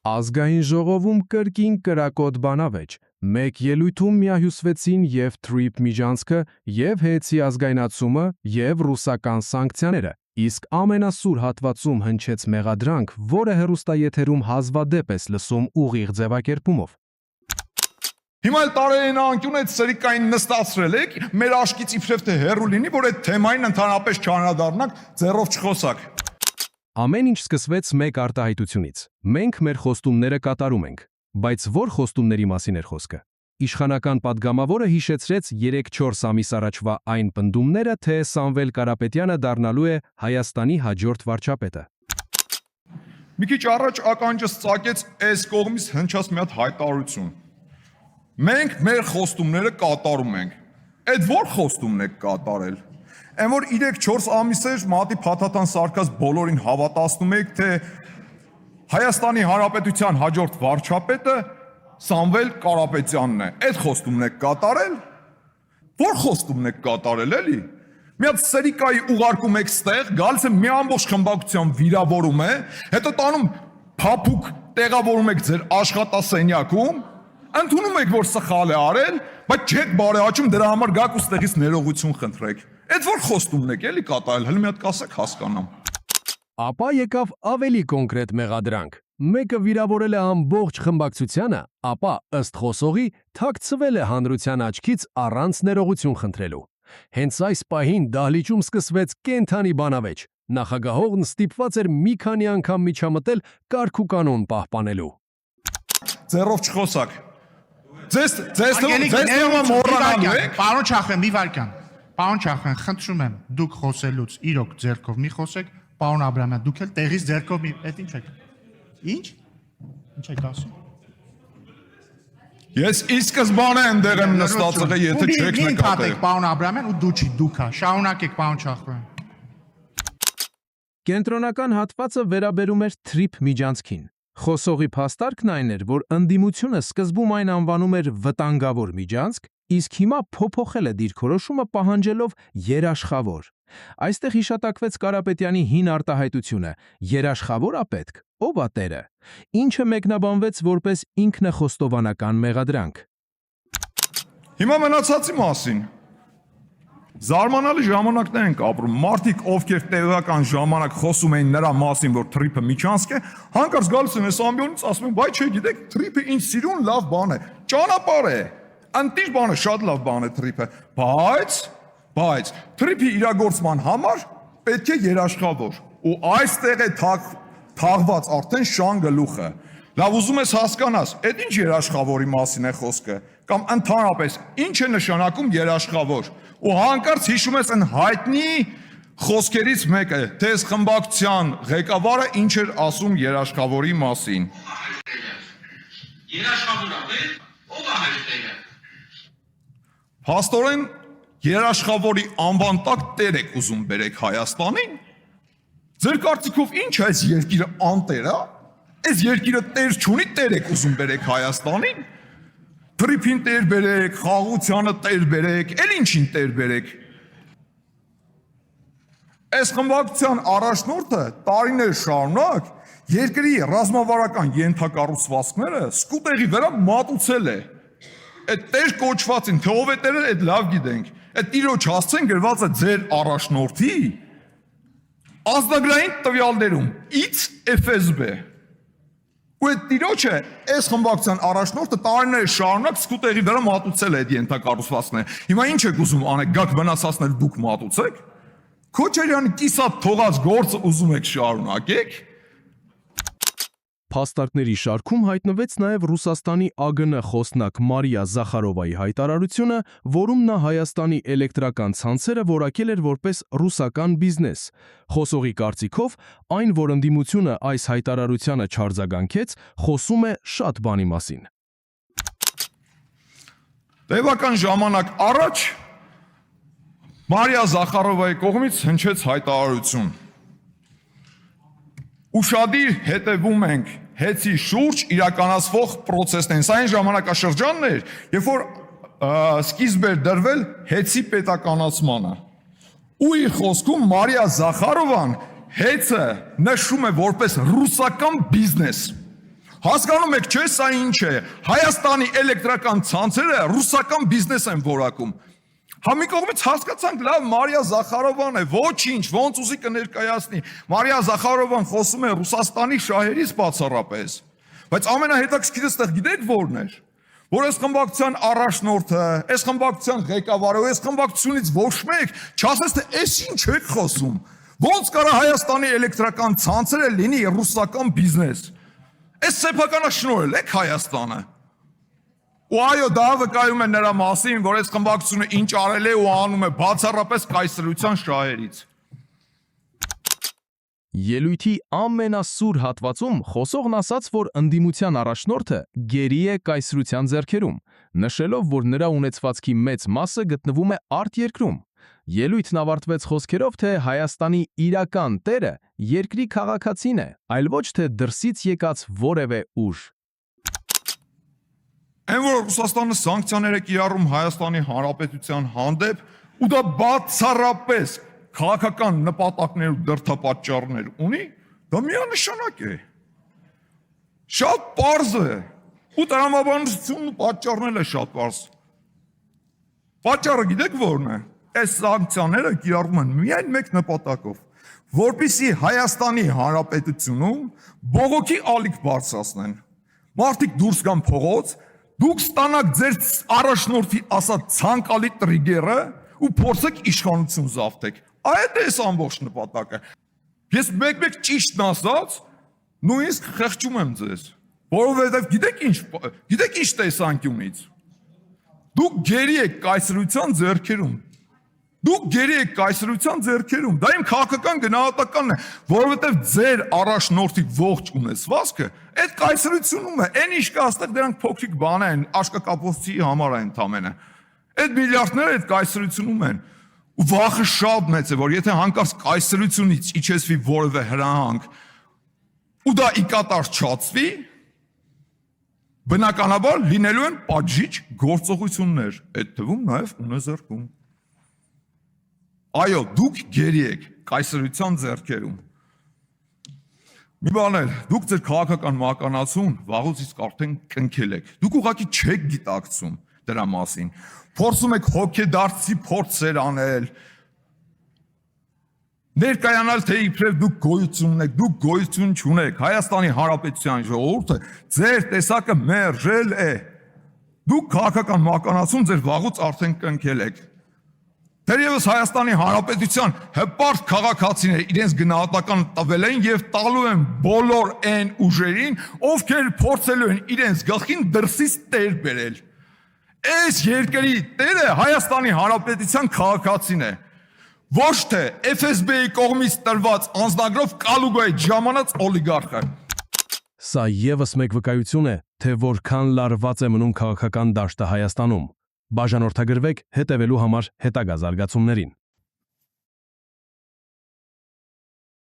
Ազգային ժողովում կրկին կրակոտ բանավեճ, մեկ ելույթում միահյուսվեցին և Trip միջանցքը, և հեծի ազգայնացումը, և ռուսական սանկցիաները, իսկ ամենասուր հատվածում հնչեց մեղադրանք, որը հեռուստաեթերում հազվադեպ ես լսում ուղիղ ձևակերպումով։ Հիմա էլ տարերին անկյուն այդ սրիկային նստացրել եք, մեր աշկից իբրև թե հեռու լինի, որ այդ թեմային ընդհանրապես չանդրադառնանք, ձեռով չխոսակ։ Ամեն ինչ սկսվեց մեկ արտահայտությունից։ Մենք մեր խոստումները կատարում ենք, բայց ո՞ր խոստումների մասին էր խոսքը։ Իշխանական падգամավորը հիշեցրեց 3-4 ամիս առաջվա այն պնդումները, թե Սամվել Կարապետյանը դառնալու է Հայաստանի հաջորդ վարչապետը։ Մի քիչ առաջ ականջս ծակեց այս կողմից հնչած մի հատ հայտարարություն։ Մենք մեր խոստումները կատարում ենք։ Այդ ո՞ր խոստումն եք կատարել։ Այն որ 3-4 ամիսեր մատի փաթաթան սարկած բոլորին հավատացնում եք, թե Հայաստանի Հանրապետության հաջորդ վարչապետը Սամվել Կարապետյանն է։ Այդ խոստումն եք կատարել։ Ո՞ր խոստումն եք կատարել, էլի։ Մի հատ սերիկայի ուղարկում եք ստեղ, գալիս է մի ամբողջ խմբակցության վիրավորում է, հետո տանում փափուկ տեղավորում եք ձեր աշխատասենյակում, ընդունում եք, որ սխալ է արել, բայց չեք բարեհաճում դրա համար գաք ու ստեղից ներողություն խնդրեք։ Այդ ո՞ր խոստումն եք էլի կատարել, հələ մի հատ կասեք հասկանամ։ Ապա եկավ ավելի կոնկրետ մեղադրանք։ Մեկը վիրավորել է ամբողջ խմբակցությանը, ապա ըստ խոսողի թաքցվել է հանրության աչքից առանց ներողություն խնդրելու։ Հենց այս պահին դահլիճում սկսվեց կենթանի բանավեճ։ Նախագահողն ստիպված էր մի քանի անգամ միջամտել կարգ ու կանոն պահպանելու։ Ձեռով չխոսակ։ Ձեզ մոռանալու եք։ Պարոն Չախվյան, մի վարքան։ Պարոն Չախվյան, խնդրում եմ, դուք խոսելուց իրոք ձեռքով մի խոսեք, պարոն Աբրամյան, դուք էլ տեղից ձեռքով մի, այդ ինչ եք։ Ինչ։ Ինչ եք ասում։ Ես ի սկզբանե այնտեղ եմ նստած եղել, եթե չեք նկատել։ Պարոն Աբրամյան ու դու չի, դուք հա, շարունակեք պարոն Չախվյան։ Կենտրոնական հատվածը վերաբերում էր Trip միջանցքին։ Խոսողի փաստարկն այն էր, որ ընդդիմությունը սկզբում այն անվանում էր վտանգավոր միջանցք, իսկ հիմա փոփոխել է դիրքորոշումը պահանջելով երաշխավոր։ Այստեղ հիշատակվեց Կարապետյանի հին արտահայտությունը՝ երաշխավոր ապետք, ով է տերը, ինչը մեկնաբանվեց որպես ինքնախոստովանական մեղադրանք։ Հիմա մնացածի մասին։ Զարմանալի ժամանակներ ենք ապրում, մարդիկ, ովքեր տեղական ժամանակ խոսում էին նրա մասին, որ Trip-ը միջանցք է, հանկարծ գալիս են այս ամբիոնից ասում են, բայ չէ, գիտեք, Trip-ը ինչ սիրուն լավ բան է, ճանապարհ է, անտիժ բան է, շատ լավ բան է Trip-ը, բայց Trip-ի իրագործման համար պետք է երաշխավոր, ու այստեղ է թաղված արդեն շան գլուխը։ Լավ, ուզում ես հասկանաս, այդ ինչ երաշխավորի մասին է խոսքը, կամ ընդհանրապես ինչ է նշանակում երաշխավոր։ Ու հանկարծ հիշում ես այն հայտնի խոսքերից մեկը, թե այս խմբակցության ղեկավարը ինչ էր ասում երաշխավորի մասին։ Երաշխավորը, ո՞վ է մեր տերը։ Փաստորեն երաշխավորի անվան տակ տեր եք ուզում բերեք Հայաստանին։ Ձեր կարծիքով ինչ է այս երկիրը անտեր է։ Այս երկիրը տեր չունի, տեր եք ուզում բերեք Հայաստանին։ Trip-ին տեր բերեք, խաղաղությանը տեր բերեք, էլ ինչին տեր բերեք։ Այս խմբակցության առաջնորդը տարիներ շարունակ երկրի ռազմավարական ենթակառուցվածքները սկուտեղի վրա մատուցել է։ Այդ տեր կոչվածին, թե ով է տերը, այդ լավ գիտենք։ Այդ տիրոջ հասցեն գրված է ձեր առաջնորդի ազգագրային տվյալներում, FSB։ Ու այդ տիրոջը, այս խմբակցության առաջնորդը տարիներ շարունակ սկուտեղի վրա մատուցել է այդ ենթակառուցվածքները։ Հիմա ինչ եք ուզում անեք, գաք վնասացնել դուք մատուցեք։ Քոչարյանի կիսատ թողած գործը ուզում եք շարունակեք։ Փաստարկների շարքում հայտնվեց նաև Ռուսաստանի ԱԳՆ խոսնակ Մարիա Զախարովայի հայտարարությունը, որում նա Հայաստանի էլեկտրական ցանցերը որակել էր որպես ռուսական բիզնես։ Խոսողի կարծիքով, այն, որ ընդդիմությունը այս հայտարարությանը չարձագանքեց, խոսում է շատ բանի մասին։ Տևական ժամանակ առաջ Մարիա Զախարովայի կողմից հնչեց հայտարարություն։ Ուշադիր հետևում ենք հեծի շուրջ իրականացվող պրոցեսներին։ Սա այն ժամանակաշրջանն էր, երբ որ սկիզբ էր դրվել հեծի պետականացմանը։ Ու իր խոսքում Մարիա Զախարովան հեծը նշում է որպես ռուսական բիզնես։ Հասկանում եք, չէ՞, սա ինչ է։ Հայաստանի էլեկտրական ցանցերը ռուսական բիզնես են որակում։ Հա մի կողմից հասկացանք, լավ, Մարիա Զախարովան է, ոչինչ, ոնց ուզի կներկայացնի։ Մարիա Զախարովան խոսում է Ռուսաստանի շահերից բացառապես։ Բայց ամենահետաքրքիրը ստեղ գիտեք ո՞րն էր։ Որ այս խմբակցության առաջնորդը, այս խմբակցության ղեկավարը, այս խմբակցությունից ոչ մեկ չասես թե այս ինչ եք խոսում։ Ոնց կարա Հայաստանի էլեկտրական ցանցերը լինի ռուսական բիզնես։ Այս սեփականաշնորհել եք Հայաստանը։ Ու այո, դա վկայում է նրա մասին, որ այս խմբակցությունը ինչ արել է ու անում է բացառապես կայսրության շահերից։ Ելույթի ամենասուր հատվածում խոսողն ասաց, որ ընդդիմության առաջնորդը գերի է կայսրության ձեռքերում, նշելով, որ նրա ունեցվածքի մեծ մասը գտնվում է արտերկրում։ Ելույթն ավարտվեց խոսքերով, թե Հայաստանի իրական տերը երկրի քաղաքացին է, այլ ոչ թե դրսից եկած որևէ ուժ։ Այն որ Ռուսաստանը սանկցիաներ է կիրառում Հայաստանի Հանրապետության հանդեպ, ու դա բացառապես քաղաքական նպատակներ ու դրդապատճառներ ունի, դա միանշանակ է։ Շատ պարզ է։ Ու տրամաբանությունն ու պատճառն է շատ պարզ։ Պատճառը գիտեք ո՞րն է։ Այս սանկցիաները կիրառվում են միայն մեկ նպատակով, որպեսզի Հայաստանի Հանրապետությունում բողոքի ալիք բարձրացնեն։ Մարդիկ դուրս գան փողոց, դուք ստանաք ձեր առաջնորդի ասած ցանկալի տրիգերը ու փորձեք իշխանություն զավթեք։ Այդ է այս ամբողջ նպատակը։ Ես մեկ-մեկ ճիշտն ասած, նույնիսկ խեղճում եմ ձեզ, որովհետև գիտեք ինչ տեսանկյունից։ Դուք գերի եք կայսրության ձեռքերում։ Դուք գերի եք կայսրության ձեռքերում։ Դա իմ քաղաքական գնահատականն է, որովհետև ձեր առաջնորդի ողջ ունեցվածքը այդ կայսրությունում է։ Այն ինչ կա այստեղ դրանք փոքրիկ բան են, աշկակապոցի համար են ընդամենը։ Այդ միլիարդները այդ կայսրությունում են։ Ու վախը շատ մեծ է, որ եթե հանկարծ կայսրությունից իջեցվի որևէ հրահանգ, ու դա ի կատար չածվի, բնականաբար լինելու են պատժիչ գործողություններ, այդ թվում նաև ունեզրկում։ Այո, դուք գերի եք կայսրության ձեռքերում։ Մի բան էլ, դուք ձեր քաղաքական մականացուն վաղուց իսկ արդեն կնքել եք։ Դուք ուղղակի չեք գիտակցում դրա մասին։ Փորձում եք հոգեդարձի փորձեր անել։ Ներկայանալ թե իբրև դուք գոյություն ունեք, դուք գոյություն չունեք։ Հայաստանի Հանրապետության ժողովուրդը ձեր տեսակը մերժել է։ Դուք քաղաքական մականացում ձեր վաղուց արդեն կնքել եք։ Թերևս Հայաստանի Հանրապետության հպարտ քաղաքացիները իրենց գնահատական տվել են եւ տալու են բոլոր այն ուժերին, ովքեր փորձելու են իրենց գլխին դրսից տեր բերել։ Այս երկրի տերը Հայաստանի Հանրապետության քաղաքացին է, ոչ թե FSB-ի կողմից տրված անձնագրով կալուգայի ժամանած օլիգարխը։ Սա եւս մեկ վկայություն է, թե որքան լարված է մնում քաղաքական դաշտը Հայաստանում։ Բաժանորդագրվեք հետևելու համար հետագա զարգացումներին։